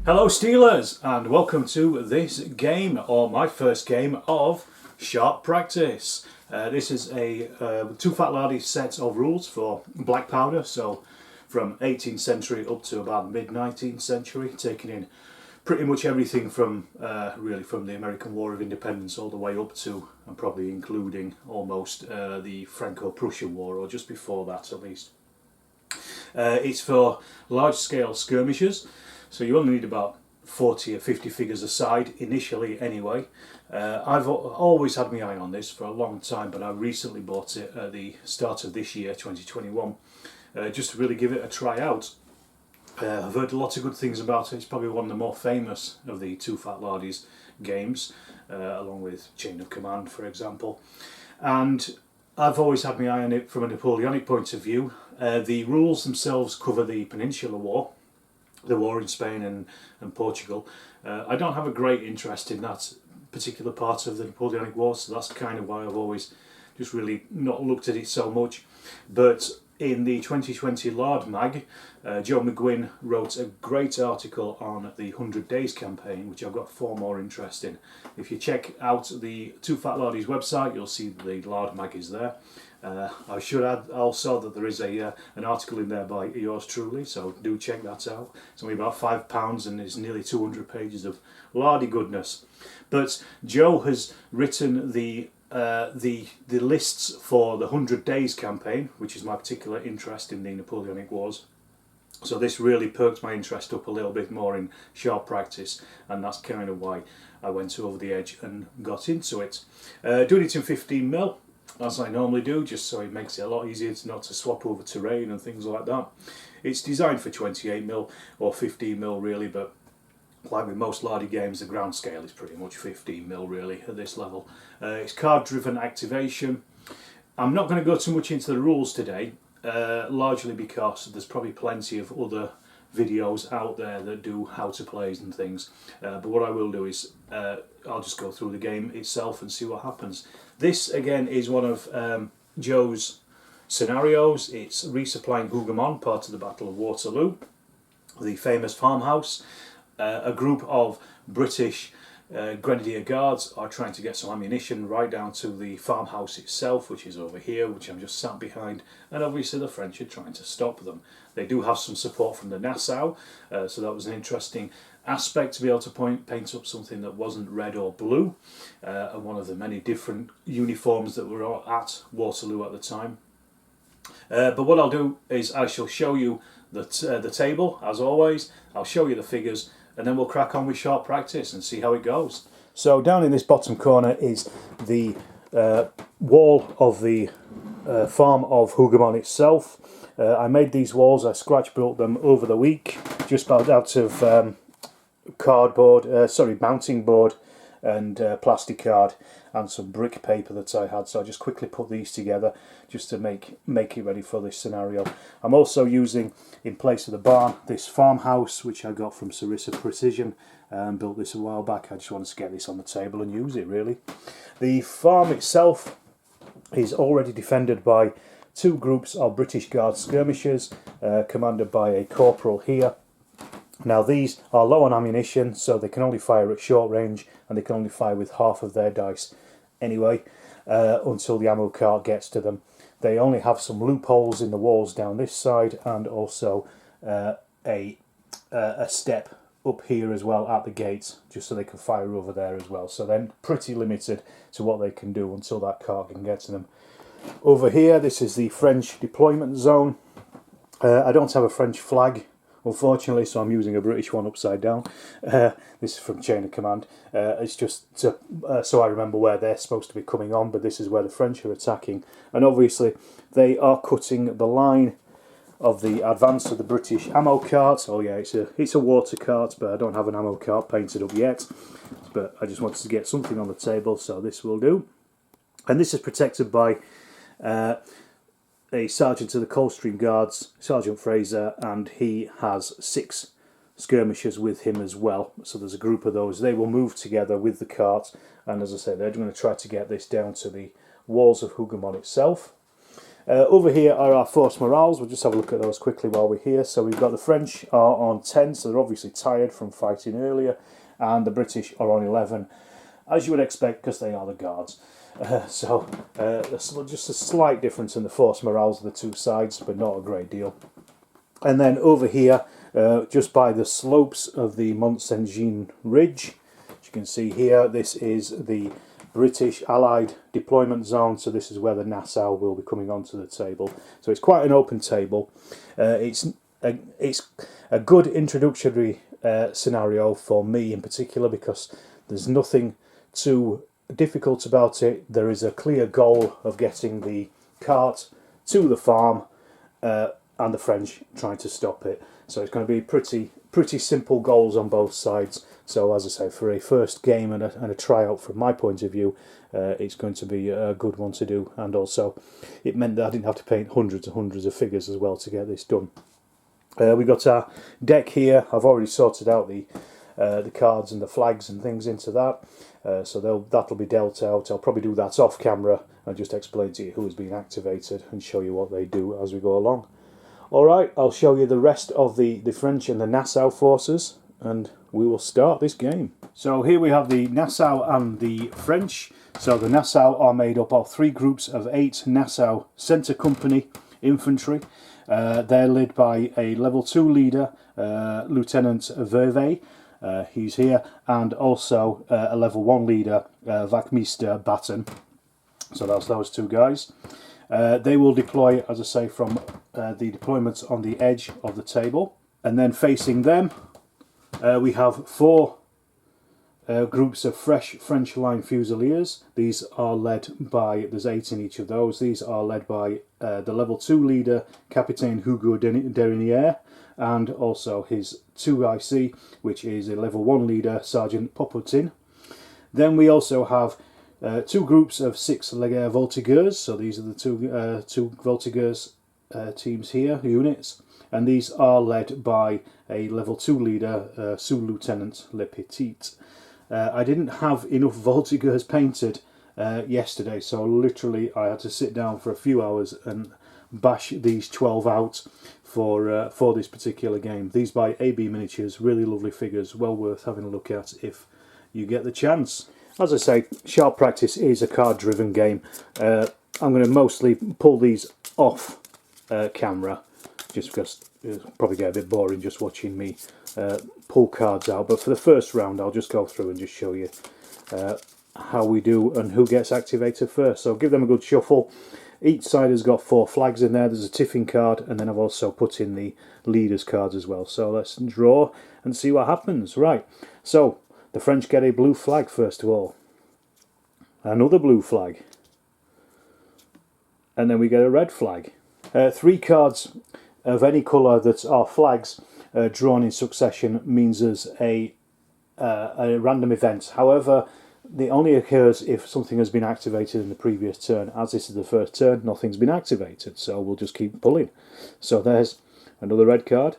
Hello Steelers, and welcome to this game, or my first game of Sharp Practice. This is a two fat lardy set of rules for black powder, so from 18th century up to about mid 19th century, taking in pretty much everything from really from the American War of Independence all the way up to, and probably including almost the Franco-Prussian War, or just before that at least. It's for large scale skirmishers. So you only need about 40 or 50 figures a side initially anyway. I've always had my eye on this for a long time, but I recently bought it at the start of this year, 2021, just to really give it a try out. I've heard lots of good things about it. It's probably one of the more famous of the Two Fat Lardies games, along with Chain of Command, for example. And I've always had my eye on it from a Napoleonic point of view. The rules themselves cover the Peninsular War, the war in Spain and Portugal. I don't have a great interest in that particular part of the Napoleonic War, so that's kind of why I've always just really not looked at it so much. But in the 2020 Lard mag, Joe McGuinn wrote a great article on the 100 Days campaign, which I've got far more interest in. If you check out the Two Fat Lardies website, you'll see the Lard mag is there. I should add also that there is an article in there by yours truly, so do check that out. It's only about £5 and it's nearly 200 pages of lardy goodness. But Joe has written the lists for the 100 Days campaign, which is my particular interest in the Napoleonic Wars. So this really perked my interest up a little bit more in Sharp Practice, and that's kind of why I went over the edge and got into it. Doing it in 15mm. As I normally do, just so it makes it a lot easier not to swap over terrain and things like that. It's designed for 28mm or 15mm really, but like with most lardy games, the ground scale is pretty much 15mm really at this level. It's card driven activation. I'm not going to go too much into the rules today, largely because there's probably plenty of other videos out there that do how to plays and things, but what I will do is I'll just go through the game itself and see what happens. This again is one of Joe's scenarios. It's Resupplying Hougoumont, part of the Battle of Waterloo, the famous farmhouse. A group of British Grenadier Guards are trying to get some ammunition right down to the farmhouse itself, which is over here, which I'm just sat behind, and obviously the French are trying to stop them. They do have some support from the Nassau, so that was an interesting aspect to be able to paint up something that wasn't red or blue, and one of the many different uniforms that were at Waterloo at the time. But what I'll do is I shall show you the table, as always. I'll show you the figures, and then we'll crack on with Sharp Practice and see how it goes. So down in this bottom corner is the wall of the farm of Hougoumont itself. I made these walls, I scratch built them over the week, just about out of mounting board and plastic card and some brick paper that I had, so I just quickly put these together just to make it ready for this scenario. I'm also using, in place of the barn, this farmhouse which I got from Sarissa Precision, and built this a while back. I just wanted to get this on the table and use it really. The farm itself is already defended by two groups of British Guard skirmishers, commanded by a corporal here. Now these are low on ammunition, so they can only fire at short range, and they can only fire with half of their dice anyway, until the ammo cart gets to them. They only have some loopholes in the walls down this side, and also a step up here as well at the gates, just so they can fire over there as well. So they're pretty limited to what they can do until that cart can get to them. Over here, this is the French deployment zone. I don't have a French flag, unfortunately, so I'm using a British one upside down. This is from Chain of Command. It's just so I remember where they're supposed to be coming on, but this is where the French are attacking. And obviously they are cutting the line of the advance of the British ammo cart. Oh yeah, it's a water cart, but I don't have an ammo cart painted up yet. But I just wanted to get something on the table, so this will do. And this is protected by a sergeant of the Coldstream Guards, Sergeant Fraser, and he has 6 skirmishers with him as well. So there's a group of those. They will move together with the cart, and as I say, they're going to try to get this down to the walls of Hougoumont itself. Over here are our force morales. We'll just have a look at those quickly while we're here. So we've got the French are on 10, so they're obviously tired from fighting earlier, and the British are on 11, as you would expect, because they are the guards. There's just a slight difference in the force morales of the two sides, but not a great deal. And then over here, just by the slopes of the Mont Saint-Jean Ridge, as you can see here, this is the British Allied deployment zone, so this is where the Nassau will be coming onto the table. So it's quite an open table. It's a good introductory scenario for me in particular, because there's nothing too difficult about it. There is a clear goal of getting the cart to the farm, and the French trying to stop it. So it's going to be pretty simple goals on both sides. So as I say, for a first game and a tryout from my point of view, it's going to be a good one to do. And also, it meant that I didn't have to paint hundreds and hundreds of figures as well to get this done. We got our deck here. I've already sorted out the cards and the flags and things into that. So that'll be dealt out. I'll probably do that off camera and just explain to you who has been activated and show you what they do as we go along. Alright, I'll show you the rest of the French and the Nassau forces, and we will start this game. So here we have the Nassau and the French. So the Nassau are made up of 3 groups of 8 Nassau Centre Company infantry. They're led by a level 2 leader, Lieutenant Verve. He's here, and also a level 1 leader, Wachtmeister Batten. So that's those 2 guys. They will deploy, as I say, from the deployments on the edge of the table. And then facing them, we have 4 groups of fresh French line Fusiliers. These are led by, there's 8 in each of those, these are led by the level 2 leader, Capitaine Hugo Deriniere, and also his 2IC, which is a level 1 leader, Sergeant Popotin. Then we also have 2 groups of 6 Leger Voltigeurs, so these are the two Voltigeurs teams here, units, and these are led by a level 2 leader, Sous-Lieutenant Le Petit. I didn't have enough Voltigeurs painted yesterday, so literally I had to sit down for a few hours and bash these 12 out for this particular game. These by AB Miniatures, really lovely figures, well worth having a look at if you get the chance. As I say, Sharp Practice is a card-driven game. I'm going to mostly pull these off camera, just because it'll probably get a bit boring just watching me pull cards out. But for the first round, I'll just go through and just show you how we do and who gets activated first. So give them a good shuffle. Each side has got 4 flags in there. There's a tiffin card, and then I've also put in the leaders cards as well. So let's draw and see what happens. Right, so the French get a blue flag first of all. Another blue flag. And then we get a red flag. 3 cards of any colour that are flags drawn in succession means there's a random event. However, it only occurs if something has been activated in the previous turn. As this is the first turn, nothing's been activated, so we'll just keep pulling. So there's another red card.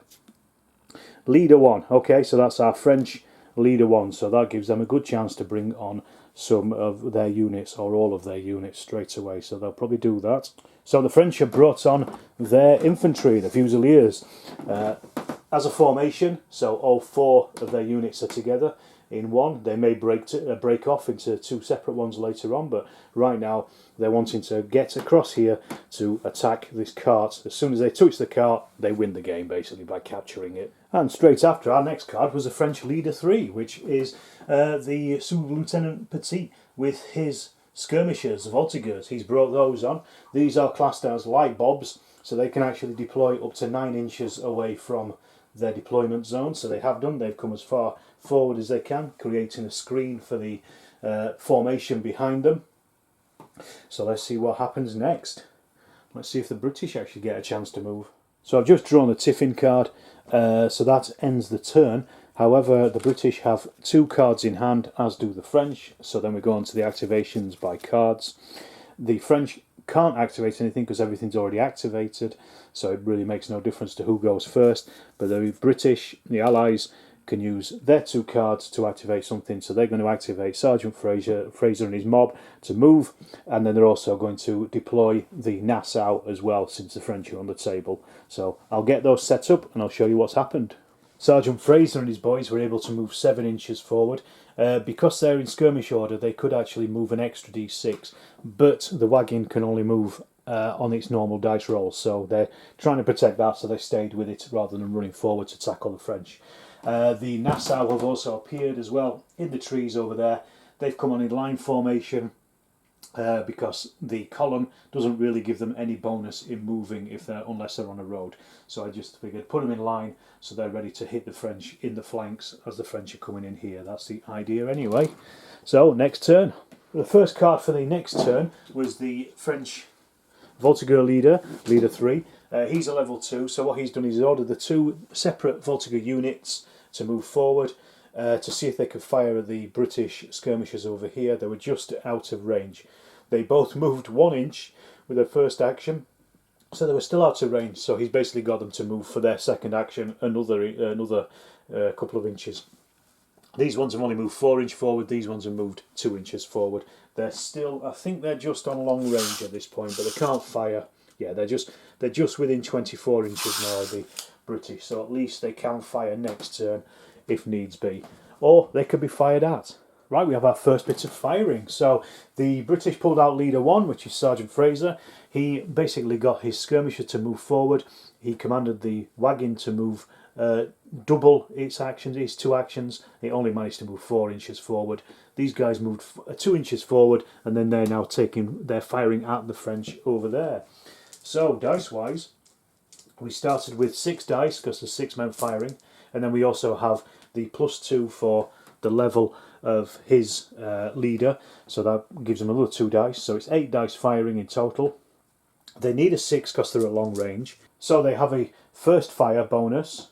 Leader 1. Okay, so that's our French leader 1, so that gives them a good chance to bring on some of their units or all of their units straight away, so they'll probably do that. So the French have brought on their infantry, the Fusiliers, as a formation, so all 4 of their units are together in one. They may break off into 2 separate ones later on, but right now they're wanting to get across here to attack this cart. As soon as they touch the cart, they win the game basically by capturing it. And straight after, our next card was a French leader 3, which is the Sous-Lieutenant Petit with his skirmishers, Voltigeurs. He's brought those on. These are classed as light bobs, so they can actually deploy up to 9 inches away from their deployment zone. So they have done. They've come as far forward as they can, creating a screen for the formation behind them. So let's see what happens next. Let's see if the British actually get a chance to move. So I've just drawn a tiffin card, so that ends the turn. However, the British have 2 cards in hand, as do the French, so then we go on to the activations by cards. The French can't activate anything because everything's already activated, so it really makes no difference to who goes first, but the British, the Allies, can use their 2 cards to activate something. So they're going to activate Sergeant Fraser and his mob to move, and then they're also going to deploy the Nassau as well, since the French are on the table. So I'll get those set up and I'll show you what's happened. Sergeant Fraser and his boys were able to move 7 inches forward. Because they're in skirmish order, they could actually move an extra d6, but the wagon can only move on its normal dice roll, so they're trying to protect that, so they stayed with it rather than running forward to tackle the French. The Nassau have also appeared as well in the trees over there. They've come on in line formation because the column doesn't really give them any bonus in moving unless they're on a road. So I just figured put them in line so they're ready to hit the French in the flanks as the French are coming in here. That's the idea anyway. So next turn. The first card for the next turn was the French Voltigeur leader 3. He's a level 2, so what he's done is he's ordered the 2 separate Voltigeur units to move forward to see if they could fire at the British skirmishers over here. They were just out of range. They both moved 1 inch with their first action, so they were still out of range, so he's basically got them to move for their second action another couple of inches. These ones have only moved 4 inches forward, these ones have moved 2 inches forward. They're still, I think they're just on long range at this point, but they can't fire. Yeah, they're just within 24 inches now of the British, so at least they can fire next turn if needs be. Or they could be fired at. Right, we have our first bit of firing. So the British pulled out leader 1, which is Sergeant Fraser. He basically got his skirmisher to move forward. He commanded the wagon to move double its actions, its 2 actions. It only managed to move 4 inches forward. These guys moved 2 inches forward, and then they're firing at the French over there. So dice wise, we started with 6 dice because there's 6 men firing, and then we also have the +2 for the level of his leader, so that gives them another 2 dice, so it's 8 dice firing in total. They need a 6 because they're at long range, so they have a first fire bonus.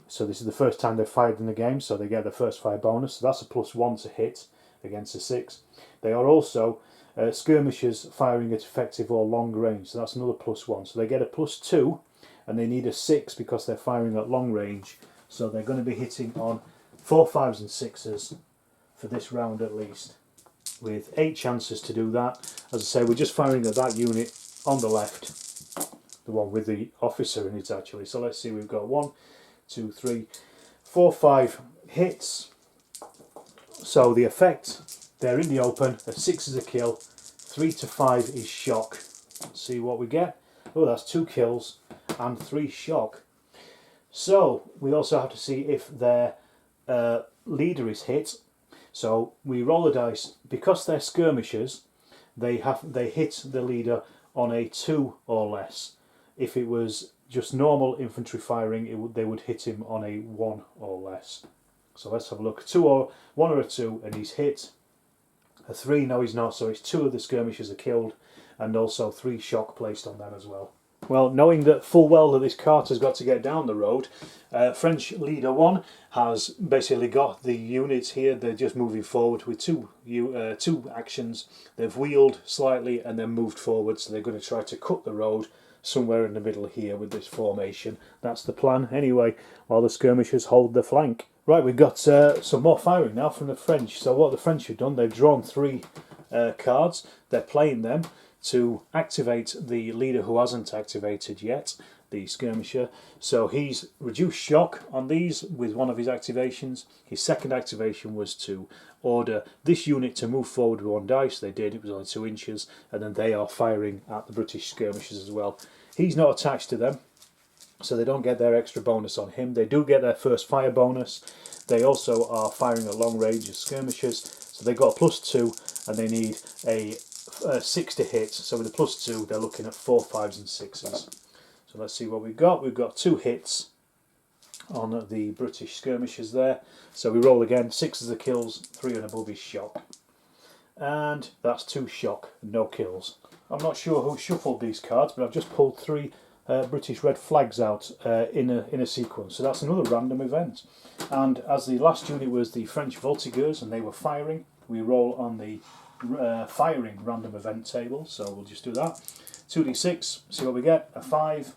So this is the first time they've fired in the game, so they get the first fire bonus, so that's a +1 to hit against a 6. They are also skirmishers firing at effective or long range, so that's another +1, so they get a +2, and they need a 6 because they're firing at long range, so they're going to be hitting on 4, 5s and 6s for this round at least, with 8 chances to do that. As I say, we're just firing at that unit on the left, the one with the officer in it actually. So let's see, we've got 1, 2, 3, 4, 5 hits. So the effect, they're in the open, a 6 is a kill, 3 to 5 is shock. Let's see what we get. Oh, that's 2 kills and 3 shock. So we also have to see if their leader is hit. So we roll the dice. Because they're skirmishers, they hit the leader on a 2 or less. If it was just normal infantry firing, they would hit him on a 1 or less. So let's have a look. 1 or a 2, and he's hit. A 3, no he's not, so it's 2 of the skirmishers are killed, and also 3 shock placed on them as well. Well, knowing that full well that this cart has got to get down the road, French leader 1 has basically got the units here. They're just moving forward with 2 actions. They've wheeled slightly and then moved forward, so they're going to try to cut the road somewhere in the middle here with this formation. That's the plan anyway, while the skirmishers hold the flank. Right, we've got some more firing now from the French. So what the French have done, they've drawn 3 cards. They're playing them to activate the leader who hasn't activated yet, the skirmisher. So he's reduced shock on these with one of his activations. His second activation was to order this unit to move forward with 1 dice. They did, it was only 2 inches, and then they are firing at the British skirmishers as well. He's not attached to them, so they don't get their extra bonus on him. They do get their first fire bonus. They also are firing at long range as skirmishers, so they got a +2, and they need a 6 to hit. So with a +2, they're looking at 4, 5s and 6s. So let's see what we've got. We've got 2 hits on the British skirmishers there. So we roll again. 6 are kills, 3 and above is shock, and that's 2 shock, no kills. I'm not sure who shuffled these cards, but I've just pulled 3 British red flags out in a sequence. So that's another random event. And as the last unit was the French Voltigeurs and they were firing, we roll on the firing random event table. So we'll just do that. 2d6, see what we get. A 5.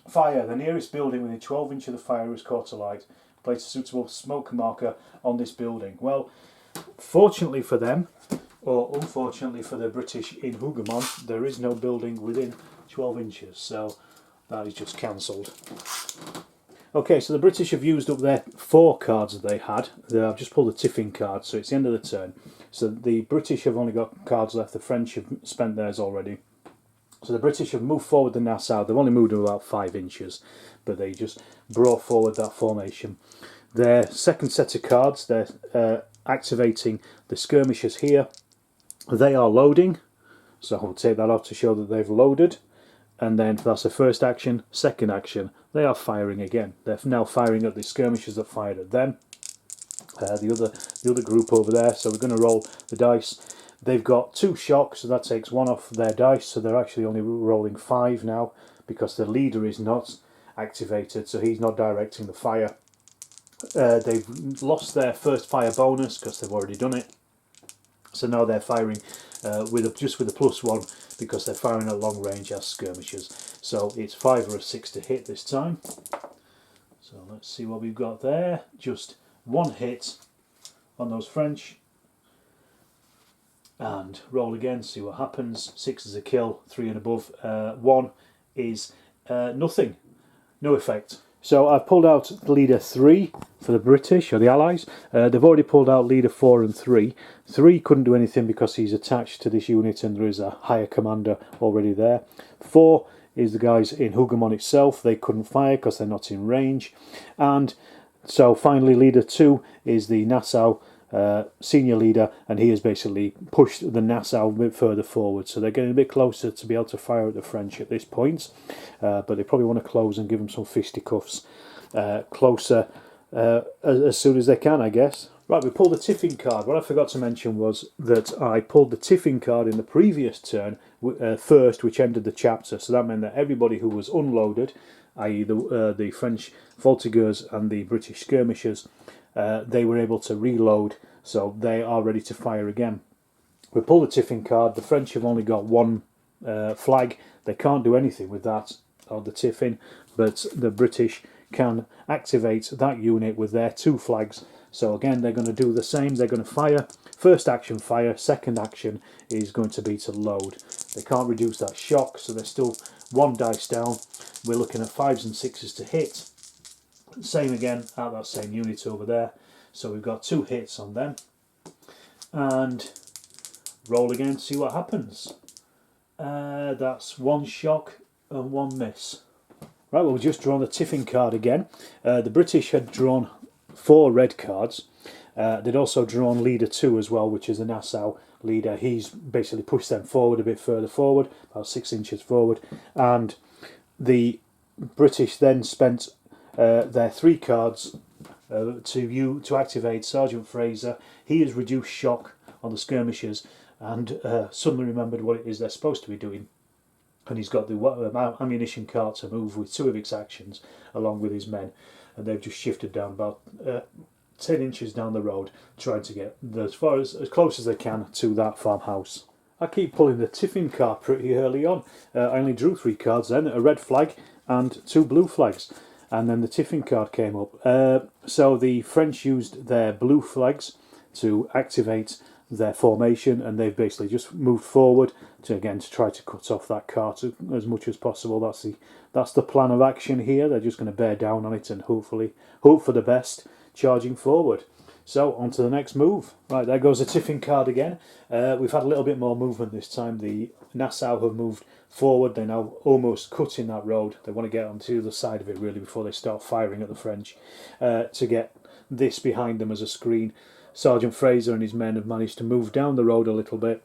Fire. The nearest building within 12 inches of the fire is caught alight. place a suitable smoke marker on this building. Well, fortunately for them, or unfortunately for the British in Hougoumont, there is no building within 12 inches, so that is just cancelled. Okay, so the British have used up their 4 cards that they had. I've just pulled the tiffin card, so it's the end of the turn. So the British have only got cards left, the French have spent theirs already. So the British have moved forward the Nassau. They've only moved about 5 inches, but they just brought forward that formation. Their second set of cards, they're activating the skirmishers here. They are loading, so I'll take that off to show that they've loaded. And then that's the first action. Second action, they are firing again. They're now firing at the skirmishers that fired at them. The other group over there. So we're going to roll the dice. They've got 2 shocks, so that takes 1 off their dice. So they're actually only rolling 5 now because the leader is not activated, so he's not directing the fire. They've lost their first fire bonus because they've already done it. So now they're firing just with a +1 because they're firing at long range as skirmishers. So it's 5 or a 6 to hit this time. So let's see what we've got there. Just 1 hit on those French. And roll again, see what happens. 6 is a kill, 3 and above. 1 is nothing, no effect. So I've pulled out leader 3 for the British, or the Allies. They've already pulled out leader 4 and 3. 3 couldn't do anything because he's attached to this unit and there is a higher commander already there. 4 is the guys in Hougoumont itself. They couldn't fire because they're not in range. And so finally leader 2 is the Nassau senior leader, and he has basically pushed the Nassau a bit further forward, so they're getting a bit closer to be able to fire at the French at this point, but they probably want to close and give them some fisticuffs closer as soon as they can, I guess. Right, we pulled the tiffin card. What I forgot to mention was that I pulled the tiffin card in the previous turn first, which ended the chapter, so that meant that everybody who was unloaded, i.e. the French voltigeurs and the British skirmishers, they were able to reload, so they are ready to fire again. We pull the tiffin card. The French have only got 1 flag. They can't do anything with that, or the tiffin, but the British can activate that unit with their 2 flags. So again, they're going to do the same. They're going to fire. First action, fire. Second action is going to be to load. They can't reduce that shock, so they're still 1 dice down. We're looking at 5s and 6s to hit. Same again at that same unit over there. So we've got 2 hits on them. And roll again to see what happens. That's 1 shock and 1 miss. Right, well, we've just drawn the tiffin card again. The British had drawn 4 red cards. They'd also drawn leader 2 as well, which is the Nassau leader. He's basically pushed them forward a bit further forward, about 6 inches forward. And the British then spent their 3 cards to activate Sergeant Fraser. He has reduced shock on the skirmishers and suddenly remembered what it is they're supposed to be doing. And he's got the ammunition cart to move with 2 of its actions along with his men. And they've just shifted down about 10 inches down the road, trying to get as close as they can to that farmhouse. I keep pulling the tiffin card pretty early on. I only drew 3 cards then, a red flag and 2 blue flags. And then the tiffin card came up. So the French used their blue flags to activate their formation, and they've basically just moved forward to try to cut off that cart as much as possible. That's the plan of action here. They're just going to bear down on it and hopefully hope for the best, charging forward. So on to the next move. Right, there goes the tiffin card again. We've had a little bit more movement this time. The Nassau have moved forward. They're now almost cutting that road. They want to get onto the other side of it really before they start firing at the French to get this behind them as a screen. Sergeant Fraser and his men have managed to move down the road a little bit.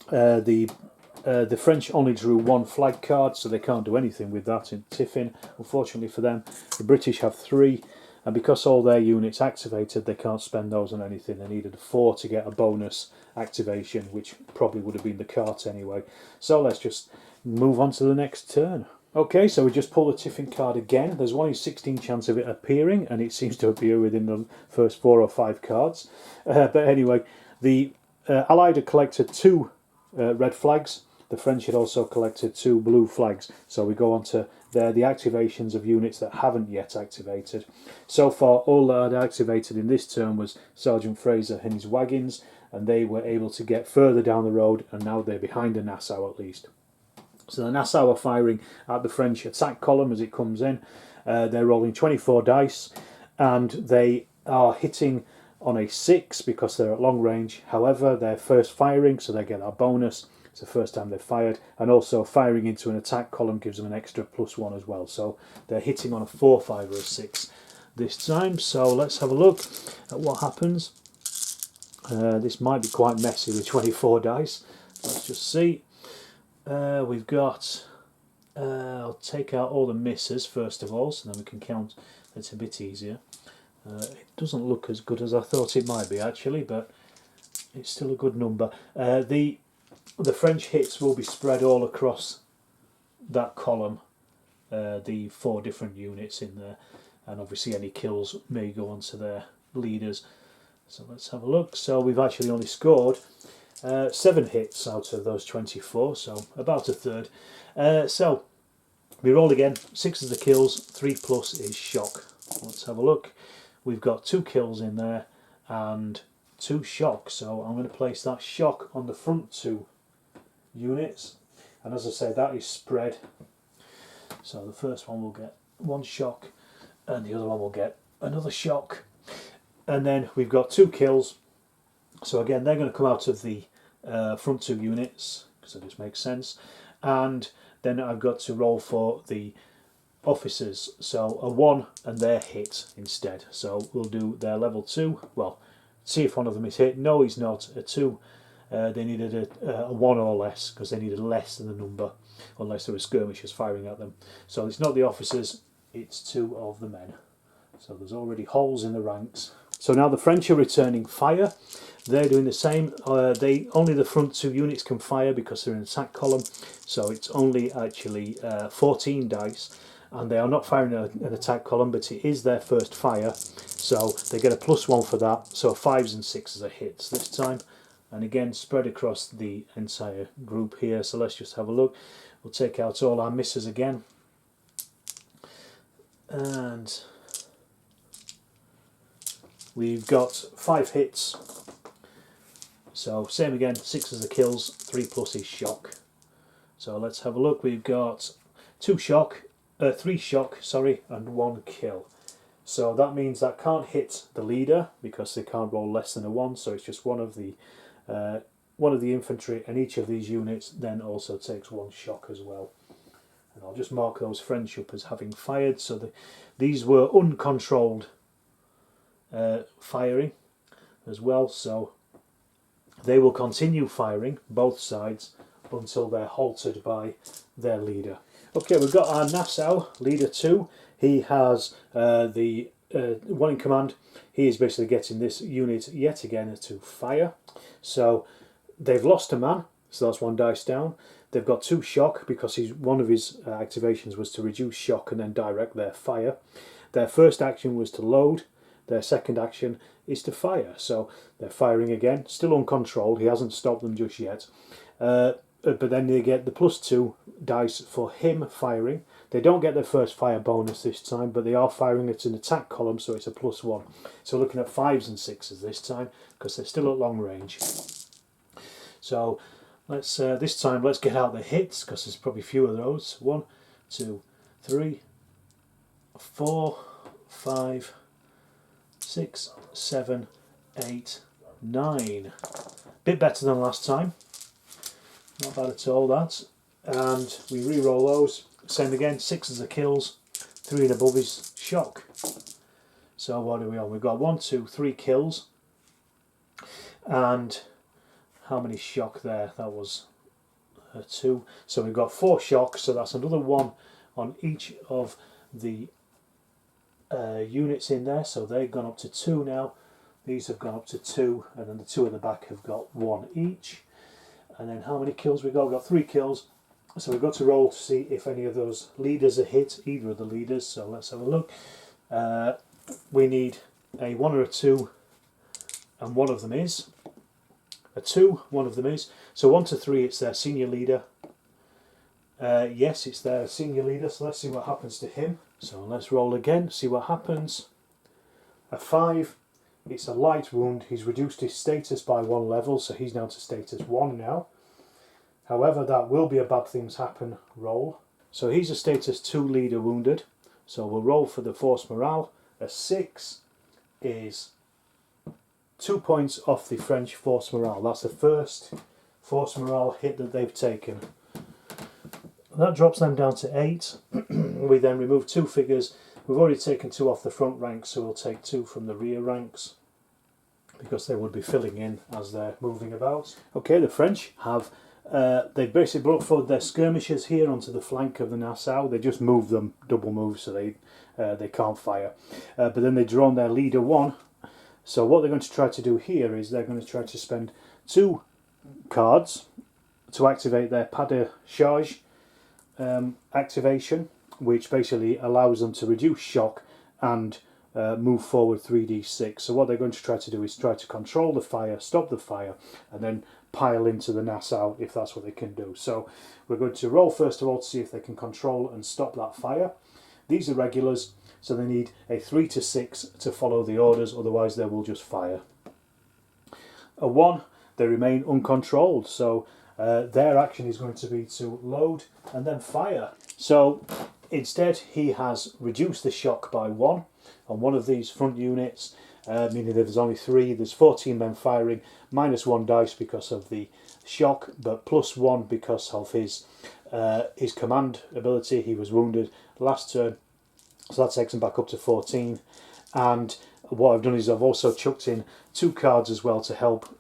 The French only drew 1 flag card, so they can't do anything with that in tiffin, unfortunately for them. The British have 3. And because all their units activated, they can't spend those on anything. They needed a 4 to get a bonus activation, which probably would have been the cart anyway. So let's just move on to the next turn. Okay, so we just pull the tiffin card again. There's 1 in 16 chance of it appearing, and it seems to appear within the first 4 or 5 cards. But anyway, the Allied had collected 2 red flags. the French had also collected 2 blue flags. So we go on to the activations of units that haven't yet activated. So far, all that had activated in this turn was Sergeant Fraser and his wagons, and they were able to get further down the road, and now they're behind the Nassau at least. So the Nassau are firing at the French attack column as it comes in. They're rolling 24 dice, and they are hitting on a 6 because they're at long range. However, they're first firing, so they get that bonus. It's the first time they've fired, and also firing into an attack column gives them an extra +1 as well. So they're hitting on a 4, 5 or a 6 this time. So let's have a look at what happens. This might be quite messy with 24 dice. Let's just see. We've got, I'll take out all the misses first of all, so then we can count. It's a bit easier. It doesn't look as good as I thought it might be actually, but it's still a good number. The French hits will be spread all across that column, the 4 different units in there, and obviously any kills may go on to their leaders. So let's have a look. So we've actually only scored 7 hits out of those 24, so about a third. So we roll again. 6 is the kills, 3+ is shock. Let's have a look. We've got 2 kills in there and 2 shock, so I'm going to place that shock on the front 2 units, and as I say, that is spread. So the first one will get 1 shock and the other one will get another shock, and then we've got 2 kills. So again, they're going to come out of the front 2 units because it just makes sense, and then I've got to roll for the officers, so a 1 and they're hit instead. So we'll do their level 2. Well, see if one of them is hit. No, he's not. A 2. They needed a 1 or less because they needed less than the number unless there were skirmishers firing at them. So it's not the officers, it's 2 of the men. So there's already holes in the ranks. So now the French are returning fire. They're doing the same. Only the front 2 units can fire because they're in attack column. So it's only actually 14 dice. And they are not firing an attack column, but it is their first fire. So they get a +1 for that. So 5s and 6s are hits this time. And again, spread across the entire group here. So let's just have a look. We'll take out all our misses again. And we've got 5 hits. So same again, 6 is the kills, 3+ is shock. So let's have a look. We've got 3 shock, and 1 kill. So that means that can't hit the leader because they can't roll less than a 1. So it's just one of the infantry, and each of these units then also takes 1 shock as well. And I'll just mark those French up as having fired. So these were uncontrolled firing as well. So they will continue firing both sides until they're halted by their leader. Okay, we've got our Nassau, leader 2. He has the one in command. He is basically getting this unit yet again to fire. So they've lost a man, so that's 1 dice down. They've got 2 shock because one of his activations was to reduce shock and then direct their fire. Their first action was to load. Their second action is to fire. So they're firing again, still uncontrolled. He hasn't stopped them just yet. But then they get the +2 dice for him firing. They don't get their first fire bonus this time, but they are firing at an attack column, so it's a +1. So looking at 5s and 6s this time because they're still at long range. So let's this time let's get out the hits because there's probably few of those. 1, 2, 3, 4, 5, 6, 7, 8, 9. Bit better than last time. Not bad at all, that. And we re-roll those. Same again, 6 as the kills, 3 and above is shock. So what are we on? We've got 1, 2, 3 kills. And how many shock there? That was 2. So we've got 4 shocks, so that's another 1 on each of the units in there. So they've gone up to 2 now. These have gone up to 2, and then the 2 at the back have got 1 each. And then how many kills we got? We've got 3 kills. So we've got to roll to see if any of those leaders are hit, either of the leaders. So let's have a look. We need a 1 or a 2, and one of them is. A 2, one of them is. So 1 to 3, it's their senior leader. Yes, it's their senior leader, so let's see what happens to him. So let's roll again, see what happens. A 5. It's a light wound. He's reduced his status by 1 level, so he's now to status 1 now. However, that will be a bad things happen roll. So he's a status 2 leader wounded. So we'll roll for the force morale. A 6 is 2 points off the French force morale. That's the first force morale hit that they've taken. That drops them down to 8. We then remove 2 figures. We've already taken 2 off the front ranks, so we'll take 2 from the rear ranks because they would be filling in as they're moving about. Okay, the French have they've basically brought forward their skirmishers here onto the flank of the Nassau. They just move them, double move, so they can't fire. But then they've drawn their leader 1. So what they're going to try to do here is they're going to try to spend 2 cards to activate their pas de charge activation, which basically allows them to reduce shock and move forward 3d6. So what they're going to try to do is try to control the fire, stop the fire, and then pile into the Nassau if that's what they can do. So we're going to roll first of all to see if they can control and stop that fire. These are regulars, so they need a 3 to 6 to follow the orders, otherwise they will just fire. A 1, they remain uncontrolled, so their action is going to be to load and then fire. So instead he has reduced the shock by 1 on one of these front units, meaning that there's only 3, there's 14 men firing, minus 1 dice because of the shock, but plus 1 because of his command ability. He was wounded last turn, so that takes him back up to 14. And what I've done is I've also chucked in 2 cards as well to help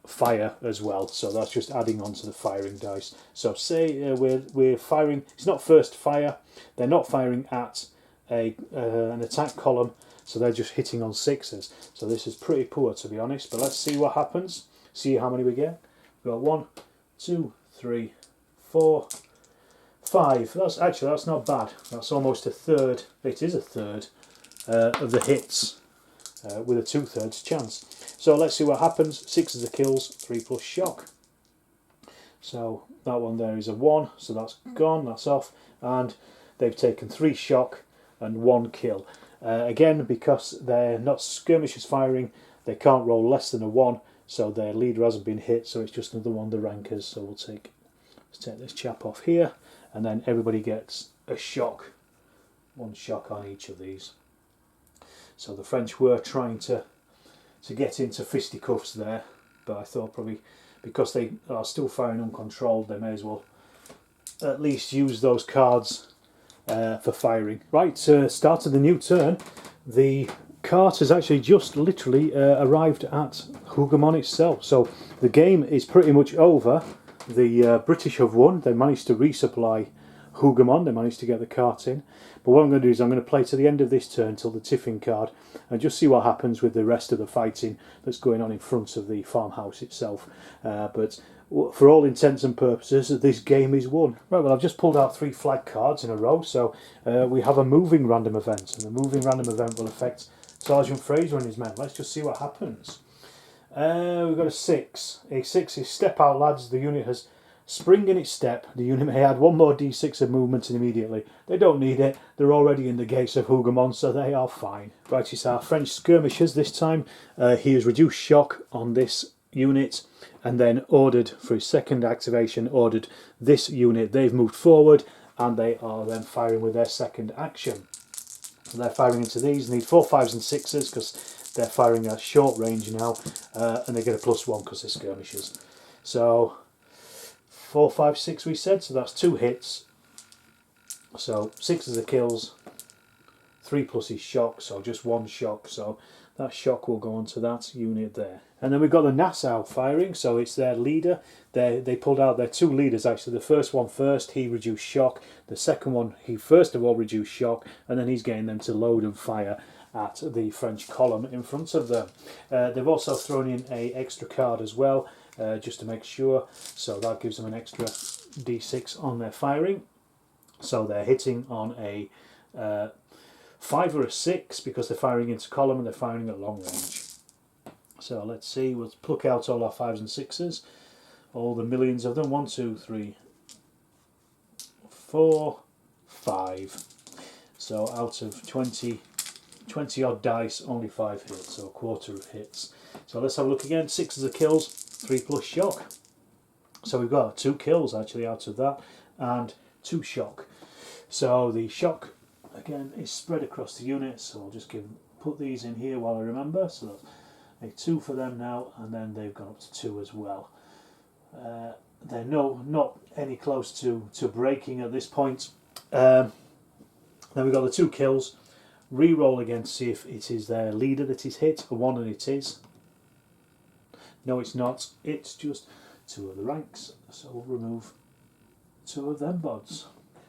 fire as well, so that's just adding on to the firing dice. So say we're firing, it's not first fire, they're not firing at an attack column, so they're just hitting on 6s. So this is pretty poor, to be honest, but let's see what happens, see how many we get. We've got 1, 2, 3, 4, 5. That's not bad. That's almost a third. It is a third of the hits with a 2/3 chance. So let's see what happens. 6 is the kills, 3 plus shock. So that one there is a 1, so that's gone, that's off, and they've taken 3 shock and 1 kill. Again, because they're not skirmishers firing, they can't roll less than a 1, so their leader hasn't been hit, so it's just another one of the rankers. So let's take this chap off here, and then everybody gets a shock, 1 shock on each of these. So the French were trying to get into fisticuffs there, but I thought probably because they are still firing uncontrolled, they may as well at least use those cards for firing. Right, start of the new turn. The cart has actually just literally arrived at Hougoumont itself, so the game is pretty much over. The British have won. They managed to resupply Hougoumont, they managed to get the cart in. But what I'm going to do is I'm going to play to the end of this turn till the tiffin card and just see what happens with the rest of the fighting that's going on in front of the farmhouse itself. But for all intents and purposes, this game is won. Right, well, I've just pulled out 3 flag cards in a row, so we have a moving random event, and the moving random event will affect Sergeant Fraser and his men. Let's just see what happens. We've got a 6. A 6 is step out, lads. The unit has spring in its step. The unit may add 1 more d6 of movement immediately. They don't need it. They're already in the gates of Hougoumont, so they are fine. Right, it's our French skirmishers this time. He has reduced shock on this unit, and then ordered for his second activation, ordered this unit. They've moved forward, and they are then firing with their second action. So they're firing into these. Need 4, 5s and 6s because they're firing at short range now, and they get a +1 because they're skirmishers. So 4, 5, 6 we said, so that's 2 hits. So 6 is the kills, 3 plus is shock, so just 1 shock. So that shock will go onto that unit there. And then we've got the Nassau firing, so it's their leader. They pulled out their 2 leaders actually. The first one first, he reduced shock. The second one, he first of all reduced shock, and then he's getting them to load and fire at the French column in front of them. They've also thrown in an extra card as well, just to make sure, so that gives them an extra d6 on their firing. So they're hitting on a 5 or a 6 because they're firing into column and they're firing at long range. So let's see, we'll pluck out all our 5s and 6s, all the millions of them. 1, 2, 3, 4, 5. So out of 20 odd dice, only 5 hits, so a quarter of hits. So let's have a look again. 6 of the kills, 3 plus shock. So we've got 2 kills actually out of that, and 2 shock. So the shock again is spread across the unit, so I'll just put these in here while I remember. So that's a 2 for them now, and then they've gone up to 2 as well. They're not any close to breaking at this point. Then we've got the 2 kills. Re-roll again to see if it is their leader that is hit. A 1, and it is. No, it's not. It's just 2 of the ranks. So we'll remove 2 of them bods.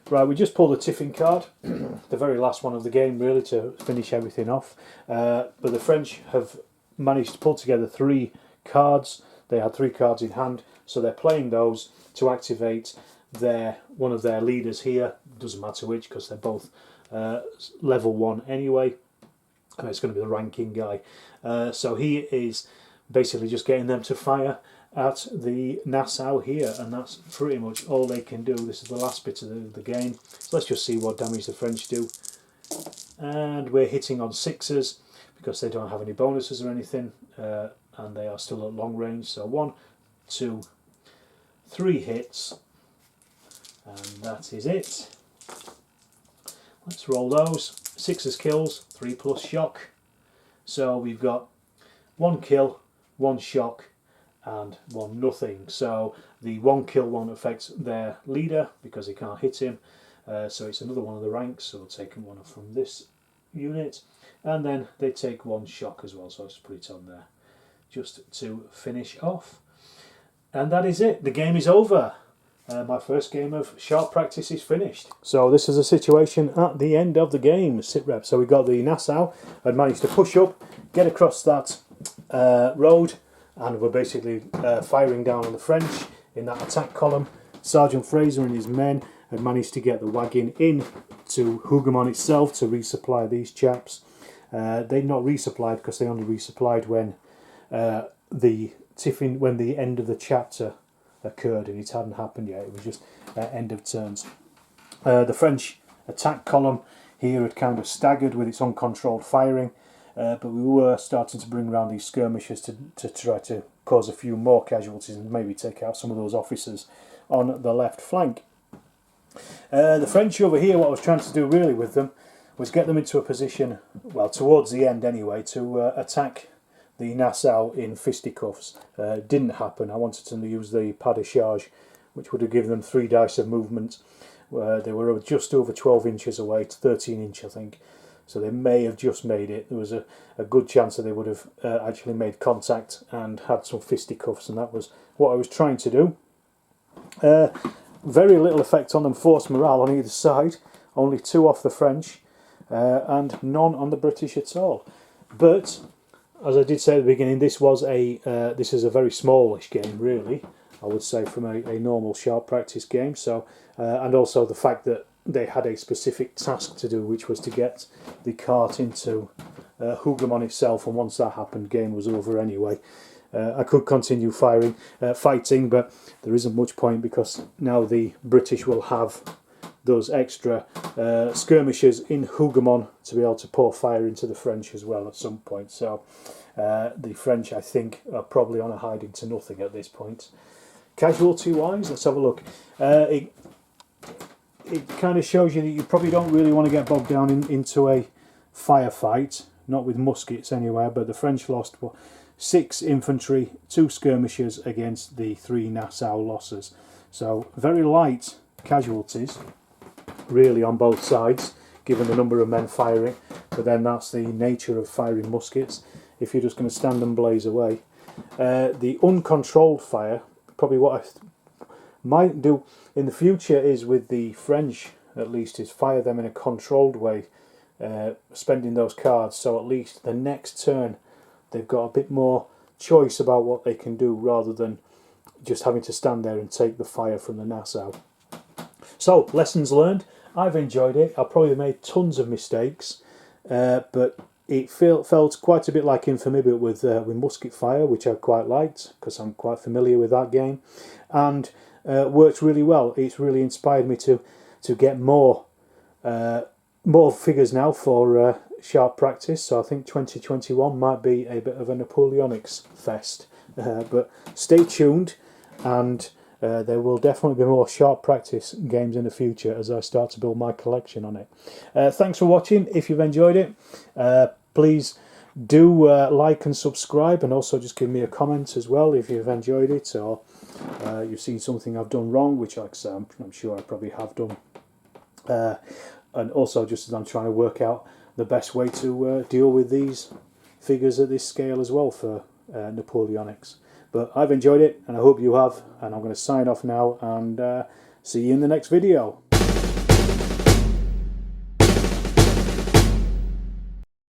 Right, we just pulled a tiffin card, the very last one of the game really, to finish everything off. But the French have managed to pull together 3 cards. They had 3 cards in hand, so they're playing those to activate one of their leaders here. Doesn't matter which, because they're both level 1 anyway. And it's going to be the ranking guy. So he is basically just getting them to fire at the Nassau here, and that's pretty much all they can do. This is the last bit of the game, so let's just see what damage the French do. And we're hitting on 6s because they don't have any bonuses or anything, and they are still at long range. So 1, 2, 3 hits, and that is it. Let's roll those. 6s kills, 3 plus shock. So we've got 1 kill, 1 shock, and 1 nothing. So the 1 kill one affects their leader because they can't hit him. So it's another one of the ranks, so we'll take one from this unit. And then they take 1 shock as well, so I'll just put it on there just to finish off. And that is it. The game is over. My first game of sharp practice is finished. So this is a situation at the end of the game, sit rep. So we got the Nassau, had managed to push up, get across that road, and we're basically firing down on the French in that attack column. Sergeant Fraser and his men had managed to get the wagon in to Hougoumont itself to resupply these chaps. They'd not resupplied because they only resupplied when the end of the chapter occurred, and it hadn't happened yet. It was just end of turns. The French attack column here had kind of staggered with its uncontrolled firing. But we were starting to bring around these skirmishers to try to cause a few more casualties and maybe take out some of those officers on the left flank. The French over here, what I was trying to do really with them was get them into a position, well, towards the end anyway, to attack the Nassau in fisticuffs. Didn't happen. I wanted to use the pas de charge, which would have given them 3 dice of movement. They were just over 12 inches away, to 13 inch I think. So they may have just made it. There was a good chance that they would have actually made contact and had some fisticuffs, and that was what I was trying to do. Very little effect on them, force morale on either side. Only 2 off the French, and none on the British at all. But as I did say at the beginning, this is a very smallish game, really. I would say from a normal sharp practice game. So and also the fact that they had a specific task to do, which was to get the cart into Hougoumont itself, and once that happened, game was over anyway. I could continue fighting, but there isn't much point because now the British will have those extra skirmishers in Hougoumont to be able to pour fire into the French as well at some point. So the French, I think, are probably on a hiding to nothing at this point. Casualty-wise, let's have a look. It kind of shows you that you probably don't really want to get bogged down into a firefight, not with muskets anywhere, but the French lost 6 infantry, 2 skirmishers against the 3 Nassau losses. So very light casualties, really, on both sides, given the number of men firing, but then that's the nature of firing muskets, if you're just going to stand and blaze away. The uncontrolled fire, probably what I might do in the future is with the French, at least, is fire them in a controlled way, spending those cards, so at least the next turn they've got a bit more choice about what they can do rather than just having to stand there and take the fire from the Nassau. So, lessons learned. I've enjoyed it. I've probably made tons of mistakes, but it felt quite a bit like Infamy, but with musket fire, which I quite liked because I'm quite familiar with that game, and worked really well. It's really inspired me to to get more figures now for sharp practice. So I think 2021 might be a bit of a Napoleonics fest. But stay tuned, and there will definitely be more sharp practice games in the future as I start to build my collection on it. Thanks for watching. If you've enjoyed it, please do like and subscribe, and also just give me a comment as well if you've enjoyed it, or you've seen something I've done wrong, which I'm sure I probably have done. And also, just as I'm trying to work out the best way to deal with these figures at this scale as well for Napoleonics. But I've enjoyed it, and I hope you have, and I'm going to sign off now, and see you in the next video.